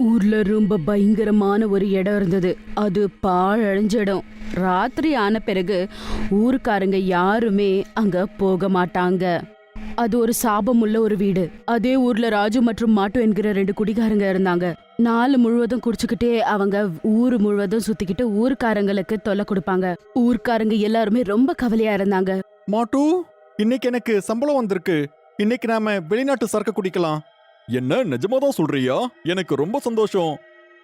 ஊர்ல ரொம்ப பயங்கரமான ஒரு இடம் இருந்தது. அது பாழடைஞ்ச இடம். ராத்திரி ஆன பிறகு ஊருக்காரங்க யாருமே அங்க போக மாட்டாங்க. அது ஒரு சாபமுள்ள ஒரு வீடு. அதே ஊர்ல ராஜு மற்றும் மாட்டு என்கிற 2 குடிகாரங்க இருந்தாங்க. நாள் முழுவதும் குடிச்சுக்கிட்டே அவங்க ஊர் முழுவதும் சுத்திக்கிட்டு ஊர்க்காரங்களுக்கு தொல்லை கொடுப்பாங்க. ஊர்க்காரங்க எல்லாருமே ரொம்ப கவலையா இருந்தாங்க. மாட்டு, இன்னைக்கு எனக்கு சம்பளம் வந்திருக்கு. இன்னைக்கு நாம வெளிநாட்டு சரக்கு குடிக்கலாம். என்ன, நிஜமாதான் சொல்றியா? எனக்கு ரொம்ப சந்தோஷம்.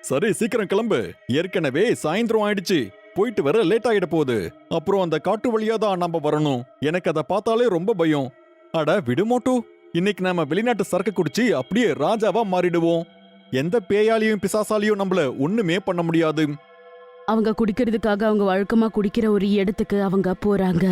சரி, சீக்கிரம் கிளம்பு. ஏற்கனவே சாயந்தரம் ஆயிடுச்சு. போயிட்டு வர லேட் ஆயிட போகுது. அப்புறம் அந்த காட்டு வழியா தான் நாம வரணும். எனக்கு அதை பார்த்தாலே ரொம்ப பயம். அட விடு மோட்டு, இன்னைக்கு நாம வெளிநாட்டு சரக்கு குடிச்சு அப்படியே ராஜாவா மாறிடுவோம். எந்த பேயாலியும் பிசாசாலியும் நம்மள ஒண்ணுமே பண்ண முடியாது. அவங்க குடிக்கிறதுக்காக அவங்க வழக்கமா குடிக்கிற ஒரு இடத்துக்கு அவங்க போறாங்க.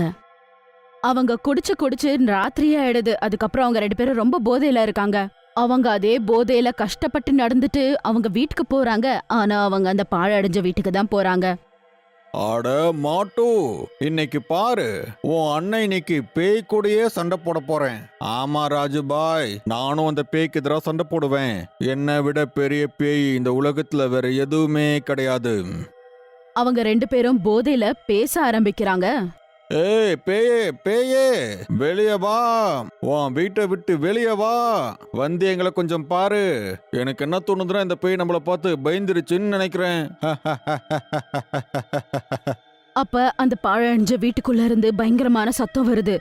அவங்க குடிச்சு குடிச்சு ராத்திரியே ஆயிடுது. அதுக்கப்புறம் அவங்க 2 பேரும் ரொம்ப போதையில இருக்காங்க. அவங்க அதே போதையில கஷ்டப்பட்டு நடந்துட்டு அவங்க வீட்டுக்கு போறாங்க. ஆனா அவங்க அந்த பாழடைஞ்ச வீட்டுக்கு தான் போறாங்க. அட மாட்டு, இன்னைக்கு பாரு, உன் அண்ணன் இன்னைக்கு பேய் கூடயே சண்டை போட போறேன். ஆமா ராஜுபாய், நானும் அந்த பேய்க்கு எதிராக சண்டை போடுவேன். என்னை விட பெரிய பேய் இந்த உலகத்துல வேற எதுவுமே கிடையாது. அவங்க 2 பேரும் போதையில பேச ஆரம்பிக்கிறாங்க. ஏய் பேயே, பேயே, வெளியே வா. உன் வீட்டை விட்டு வெளியே வா. வந்து எங்களை கொஞ்சம் பாரு. எனக்கு என்ன தோணுதுன்னா, இந்த பேய் நம்மளை பார்த்து பயந்துருச்சுன்னு நினைக்கிறேன். அப்ப அந்த பாழடைஞ்ச வீட்டுக்குள்ள இருந்து பயங்கரமான சத்தம் வருது.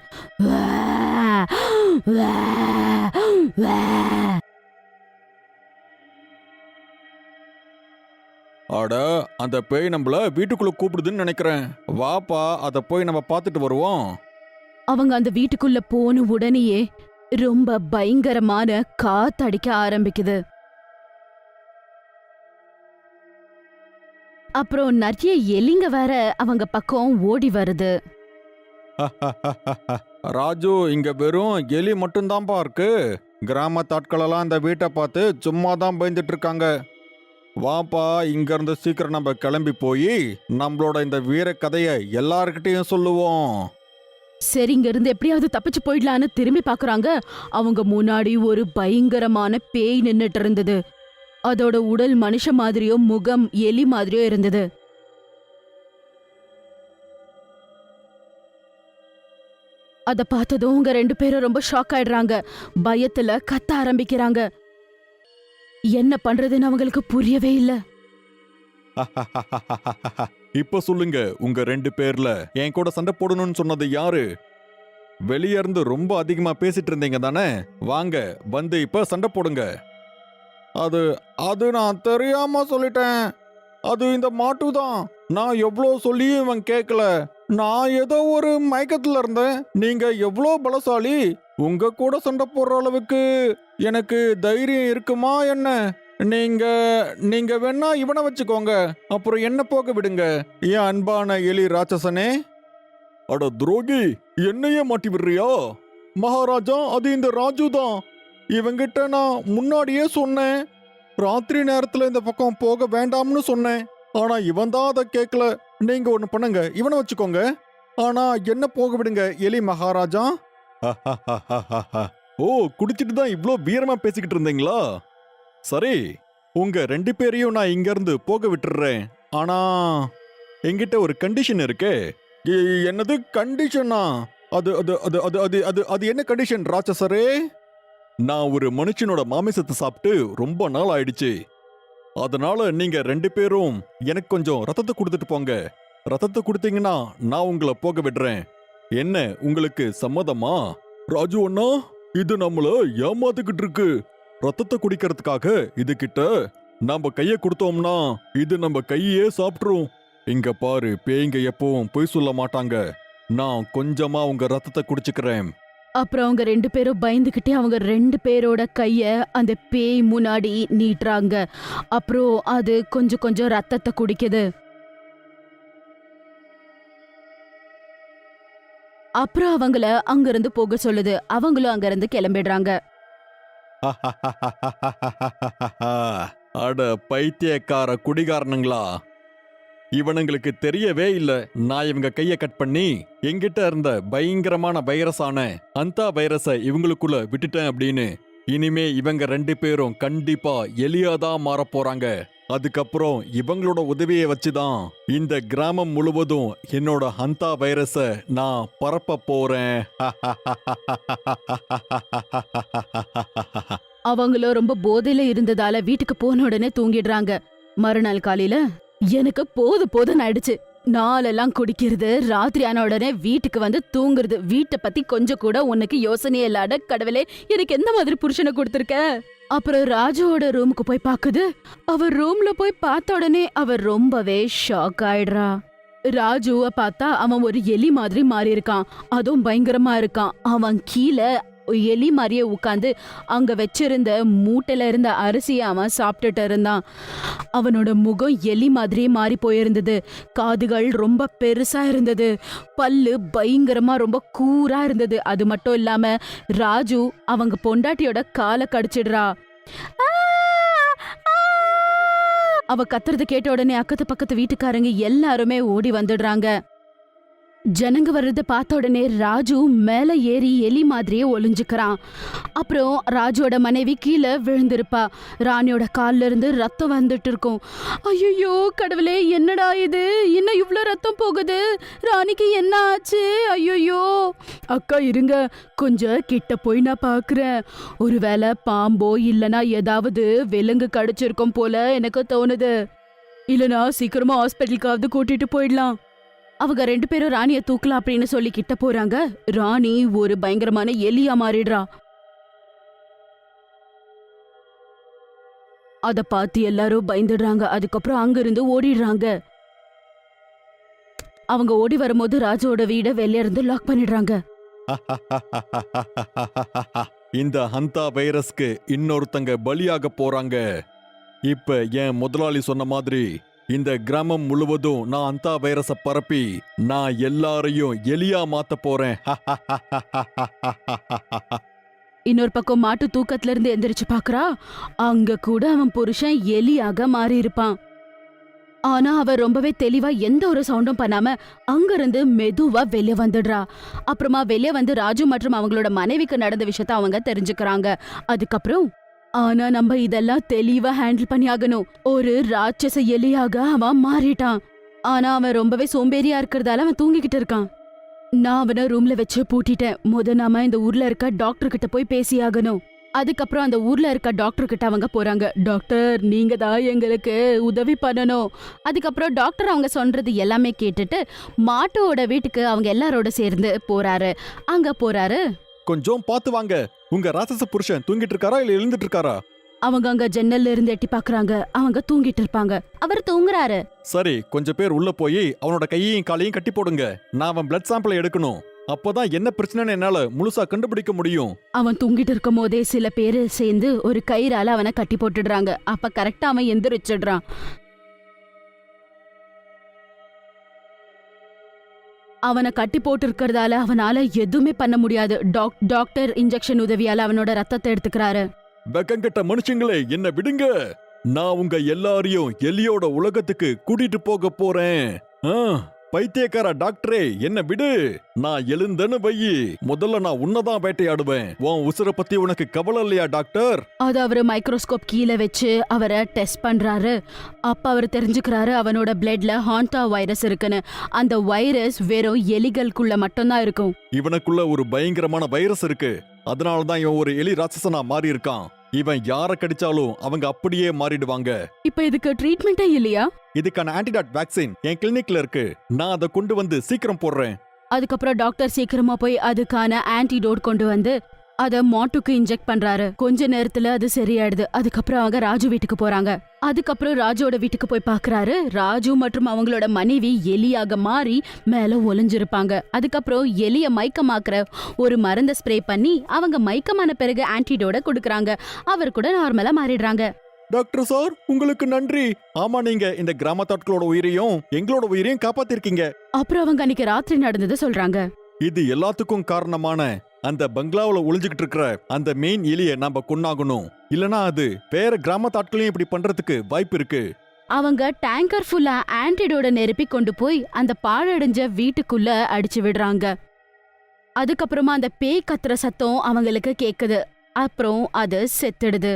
அட, அந்த பேய் நம்மள வீட்டுக்குள்ள கூப்பிடுதுன்னு நினைக்கிறேன். வாப்பா, அத போய் நம்ம பார்த்துட்டு வருவோம். அவங்க அந்த வீட்டுக்குள்ள போன உடனேயே ரொம்ப பயங்கரமான காத்தடிக்க ஆரம்பிக்குது. அப்புறம் நிறைய எலிங்க வேற அவங்க பக்கம் ஓடி வருது. ராஜு, இங்க வெறும் எலி மட்டும்தான்ப்பா இருக்கு. கிராமத்தாட்களெல்லாம் இந்த வீட்டை பார்த்து சும்மா தான் பயந்துட்டு இருக்காங்க. வாப்பா, இங்க இருந்து சீக்கிரம் நம்ம கிளம்பி போய் நம்மளோட இந்த வீர கதையை எல்லார்கிட்டையும் சொல்லுவோம். சரி, இங்க இருந்து எப்படியாவது தப்பிச்சு போயிடலான்னு திரும்பி பாக்குறாங்க. அவங்க முன்னாடி ஒரு பயங்கரமான பேய் நின்னுட்டு இருந்தது. அதோட உடல் மனுஷ மாதிரியோ முகம் எலி மாதிரியோ இருந்தது. அத பார்த்ததும் உங்க 2 பேரும் ரொம்ப ஷாக் ஆயிடுறாங்க. பயத்துல கத்த ஆரம்பிக்கிறாங்க. என்ன பண்றதுன்னு அவங்களுக்கு புரியவே இல்ல. இப்ப சொல்லுங்க, உங்க 2 பேர்ல என் கூட சண்டை போடணும்னு சொன்னது யாரு? வெளியே இருந்து ரொம்ப அதிகமா பேசிட்டு இருந்தீங்க தானே? வாங்க, வந்து இப்ப சண்டை போடுங்க. அது அது நான் தெரியாம சொல்லிட்டேன். அது இந்த மாட்டு தான். நான் எவ்வளோ சொல்லியும் இவன் கேட்கல. நான் ஏதோ ஒரு மயக்கத்துல இருந்தேன். நீங்க எவ்வளோ பலசாலி. உங்க கூட சண்டை போடுற அளவுக்கு எனக்கு தைரியம் இருக்குமா என்ன? நீங்க நீங்க வேணா இவனை வச்சுக்கோங்க, அப்புறம் என்ன போக விடுங்க. ஏன் அன்பான எலி ராட்சசனே? அட துரோகி, என்னையே மாட்டி விடுறியா? மகாராஜா, அது இந்த ராஜு தான். இவங்கிட்ட நான் முன்னாடியே சொன்னேன். ராத்திரி நேரத்துல இந்த பக்கம் போக வேண்டாம்னு சொன்னேன். ஆனா இவன் தான் அதை கேட்கல. நீங்க ஒண்ணு பண்ணுங்க, இவனை வச்சுக்கோங்க. ஆனா என்ன போக விடுங்க எலி மகாராஜா. ஓ, குடிச்சிட்டு தான் இவ்ளோ வீரமா பேசிக்கிட்டு இருந்தீங்களா? சரி, உங்க 2 பேரையும் நான் இங்க இருந்து போக விட்டுறேன். ஆனா என்கிட்ட ஒரு கண்டிஷன் இருக்கு. என்னது கண்டிஷனா? அது அது அது அது அது அது அது என்ன கண்டிஷன் ராட்சசரே? நான் ஒரு மனுஷனோட மாமிசத்தை சாப்பிட்டு ரொம்ப நாள் ஆயிடுச்சு. அதனால நீங்க 2 பேரும் எனக்கு கொஞ்சம் ரத்தத்தை கொடுத்துட்டு போங்க. ரத்தத்தை கொடுத்தீங்கன்னா நான் உங்களை போக விடுறேன். என்ன, உங்களுக்கு சம்மதமா? ராஜு அண்ணா, இது நம்மள ஏமாத்துக்கிட்டு இருக்கு. ரத்தத்தை குடிக்கிறதுக்காக இது கிட்ட நாம கைய கொடுத்தோம்னா இது நம்ம கையே சாப்பிட்டுரும். இங்க பாரு, பேய்ங்க எப்பவும் பொய் சொல்ல மாட்டாங்க. நான் கொஞ்சமா உங்க ரத்தத்தை குடிச்சுக்கிறேன். அப்புறம் அவங்க 2 பேரும் பயந்துகிட்டே அவங்க 2 பேரோட கைய அந்த பேய் முன்னாடி நீட்டுறாங்க. அப்புறம் அது கொஞ்சம் கொஞ்சம் ரத்தத்தை குடிக்குது. அப்புறம் அவங்கள அங்கிருந்து போக சொல்லுது. அவங்களும் அங்கிருந்து கிளம்பிடுறாங்க. அட பைத்தியக்கார குடிகாரனுங்களா, இவனுங்களுக்கு தெரியவே இல்ல. நான் இவங்க கைய கட் பண்ணி என்கிட்ட இருந்த பயங்கரமான வைரஸான அந்த வைரஸை இவங்களுக்குள்ள விட்டுட்டேன் அப்படின்னு. இனிமே இவங்க 2 பேரும் கண்டிப்பா எலியாதான் மாறப் போறாங்க. அதுக்கப்புறம் இவங்களோட உதவியை வச்சுதான் இந்த கிராமம் முழுவதும் என்னோட ஹந்தா வைரஸ நான் பரப்ப போறேன். அவங்களும் ரொம்ப போதையில இருந்ததால வீட்டுக்கு போன உடனே தூங்கிடுறாங்க. மறுநாள் காலையில எனக்கு போதும்னு ஆயிடுச்சு. நாளெல்லாம் குடிக்கிறது, ராத்திரி ஆன உடனே வீட்டுக்கு வந்து தூங்குறது. வீட்டை பத்தி கொஞ்சம் கூட உனக்கு யோசனையே இல்லாத கடவுளே, எனக்கு எந்த மாதிரி புருஷனை கொடுத்துருக்க? அப்புறம் ராஜுவோட ரூமுக்கு போய் பாக்குது. அவர் ரூம்ல போய் பார்த்த உடனே அவர் ரொம்பவே ஷாக் ஆயிடுறா. ராஜுவ பார்த்தா அவன் ஒரு எலி மாதிரி மாறி இருக்கான். அதுவும் பயங்கரமா இருக்கான். அவன் கீழே எலி மாதிரியே உட்காந்து அங்க வச்சிருந்த மூட்டையில இருந்த அரிசியை அவன் சாப்பிட்டுட்டு இருந்தான். அவனோட முகம் எலி மாதிரியே மாறி போயிருந்தது. காதுகள் ரொம்ப பெருசா இருந்தது. பல்லு பயங்கரமா ரொம்ப கூரா இருந்தது. அது மட்டும் இல்லாம ராஜு அவங்க பொண்டாட்டியோட காலை கடிச்சிடுறா. அவ கத்துறது கேட்ட உடனே அக்கத்து பக்கத்து வீட்டுக்காரங்க எல்லாருமே ஓடி வந்துடுறாங்க. ஜனங்க வர்றத பார்த்த உடனே ராஜு மேல ஏறி எலி மாதிரியே ஒளிஞ்சுக்கிறான். அப்புறம் ராஜுவோட மனைவி கீழே விழுந்திருப்பா. ராணியோட கால்ல இருந்து ரத்தம் வந்துட்டு இருக்கும். ஐயோ கடவுளே, என்னடா இது, இன்னும் இவ்ளோ ரத்தம் போகுது, ராணிக்கு என்ன ஆச்சு? ஐயோ அக்கா இருங்க, கொஞ்சம் கிட்ட போய் நான் பாக்குறேன். ஒருவேளை பாம்போ இல்லனா ஏதாவது விலங்கு கடிச்சிருக்கும் போல எனக்கு தோணுது. இல்லனா சீக்கிரமா ஹாஸ்பிட்டலுக்காவது கூட்டிட்டு போயிடலாம். அவங்க 2 பேரும் ராணிய தூக்கலாம் அப்படின்னு சொல்லி கிட்ட போறாங்க. ராணி ஒரு பயங்கரமான எலியா மாறிடுறா. அத பார்த்து எல்லாரும் பயந்துடுறாங்க. அதுக்கப்புறம் அங்கிருந்து ஓடிடுறாங்க. அவங்க ஓடி வரும்போது ராஜுவோட வீட வெளிய இருந்து லாக் பண்ணிடுறாங்க. இந்த ஹந்தா வைரஸ்க்கு இன்னொருத்தங்க பலியாக போறாங்க. இப்ப என் முதலாளி சொன்ன மாதிரி இந்த கிராமம் முழுவதும் நான் ஹந்தா வைரஸ பரப்பி நான் எல்லாரையும் எலியா மாத்த போறேன். இன்னொரு பக்கம் மாட்டு தூக்கத்துல இருந்து எந்திரிச்சு பாக்குறா. அங்க கூட அவன் புருஷன் எலியாக மாறி இருப்பான். ஆனா அவ ரொம்பவே தெளிவா எந்த ஒரு சவுண்டும் பண்ணாம அங்கிருந்து மெதுவா வெளியே வந்துடுறா. அப்புறமா வெளியே வந்து ராஜு மற்றும் அவங்களோட மனைவிக்கு நடந்த விஷயத்த அவங்க தெரிஞ்சுக்கிறாங்க. அதுக்கப்புறம் ஆனா நம்ம இதெல்லாம் தெளிவா ஹேண்டில் பண்ணி ஆகணும். ஒரு ராட்சச எலியாக அவன் மாறிட்டான். ஆனா அவன் ரொம்பவே சோம்பேறியா இருக்கிறதால அவன் தூங்கிக்கிட்டு இருக்கான். நான் அவனை ரூம்ல வச்சு பூட்டிட்டேன். நாம இந்த ஊர்ல இருக்க டாக்டர் கிட்ட போய் பேசியாகணும். அதுக்கப்புறம் அந்த ஊர்ல இருக்க டாக்டர் கிட்ட அவங்க போறாங்க. டாக்டர், நீங்க தான் எங்களுக்கு உதவி பண்ணணும். அதுக்கப்புறம் டாக்டர் அவங்க சொல்றது எல்லாமே கேட்டுட்டு மாட்டோட வீட்டுக்கு அவங்க எல்லாரோட சேர்ந்து போறாரு. அங்க போறாரு. கொஞ்சம் பார்த்து வாங்க. உங்க ராட்சச புருஷன் தூங்கிட்டு இருக்காரா இல்ல எழுந்துட்டு இருக்காரா? அவங்க அங்க ஜன்னல்ல இருந்து எட்டி பாக்குறாங்க. அவங்க தூங்கிட்டு இருப்பாங்க. அவர் தூங்குறாரு. சரி, கொஞ்சம் பேர் உள்ள போய் அவனோட கையையும் காலையும் கட்டி போடுங்க. நான் அவன் பிளட் சாம்பிளை எடுக்கணும். அப்பதான் என்ன பிரச்சனைன்னு என்னால முழுசா கண்டுபிடிக்க முடியும். அவன் தூங்கிட்டு இருக்கும் போதே சில பேரு சேர்ந்து ஒரு கயிறால அவனை கட்டி போட்டுடுறாங்க. அப்ப கரெக்டா அவன் எந்திரிச்சிடுறான். அவனை கட்டி போட்டு இருக்கிறதால அவனால எதுவுமே பண்ண முடியாது. டாக்டர் இன்ஜெக்ஷன் உதவியால அவனோட ரத்தத்தை எடுத்துக்கிறாரு. வெக்கங்கட்ட மனுஷங்களே, என்ன விடுங்க. நான் உங்க எல்லாரையும் எலியோட உலகத்துக்கு கூட்டிட்டு போக போறேன். பைத்தியக்கார டாக்டரே, என்ன விடு. நான் எழுந்தேன்னு வையி, முதல்ல நான் உன்னதான் வேட்டையாடுவேன். உன் உசுர பத்தி உனக்கு கவலை இல்லையா டாக்டர்? அது அவரு மைக்ரோஸ்கோப் கீழே வச்சு அவரை டெஸ்ட் பண்றாரு. அப்ப அவர் தெரிஞ்சுக்கிறாரு அவனோட பிளட்ல ஹாண்டா வைரஸ் இருக்குன்னு. அந்த வைரஸ் வெறும் எலிகளுக்குள்ள மட்டும்தான் இருக்கும். இவனுக்குள்ள ஒரு பயங்கரமான வைரஸ் இருக்கு. அதனாலதான் இவன் ஒரு எலி ராட்சசனா மாறி இருக்கான். இவன் யார கடிச்சாலும் அவங்க அப்படியே மாறிடுவாங்க. இப்ப இதுக்கு ட்ரீட்மெண்டே இல்லையா? இதுக்கான ஆன்டிடாட் வேக்சின் என் கிளினிக்ல இருக்கு. நான் அதை கொண்டு வந்து சீக்கிரம் போடுறேன். அதுக்கப்புறம் டாக்டர் சீக்கிரமா போய் அதுக்கான ஆன்டிடோட் கொண்டு வந்து அத மாட்டுக்கு இன்ஜெக்ட் பண்றாரு. கொஞ்ச நேரத்துல அது சரியாயிடுது. அதுக்கப்புறம் அவங்க ராஜு வீட்டுக்கு போறாங்க. அதுக்கப்புறம் ராஜுவோட வீட்டுக்கு போய் பாக்குறாரு. ராஜு மற்றும் அவங்களோட மனைவி எலியாக மாறி மேல ஒளிஞ்சிருப்பாங்க. அதுக்கப்புறம் எலிய மயக்கமாக்குற ஒரு மருந்த ஸ்ப்ரே பண்ணி அவங்க மயக்கமான பிறகு ஆன்டிடோட கொடுக்கறாங்க. அவர் கூட நார்மலா மாறிடுறாங்க. டாக்டர் சார், உங்களுக்கு நன்றி. ஆமா, நீங்க இந்த கிராமத்தாட்களோட உயிரையும் எங்களோட உயிரையும் காப்பாத்திருக்கீங்க. அப்புறம் அவங்க அன்னைக்கு ராத்திரி நடந்தது சொல்றாங்க. இது எல்லாத்துக்கும் காரணமான அந்த பங்களாவுல ஒளிஞ்சுகிட்டு இருக்கிற அந்த மெயின் எலிய நாம கொன்னாகணும். இல்லனா அது வேற கிராமத்தாட்களையும் இப்படி பண்றதுக்கு வாய்ப்பு இருக்கு. அவங்க டேங்கர் ஃபுல்லா ஆன்டிடோட நெருப்பி கொண்டு போய் அந்த பாழடைஞ்ச வீட்டுக்குள்ள அடிச்சு விடுறாங்க. அதுக்கப்புறமா அந்த பேய் கத்துற சத்தம் அவங்களுக்கு கேக்குது. அப்புறம் அது செத்துடுது.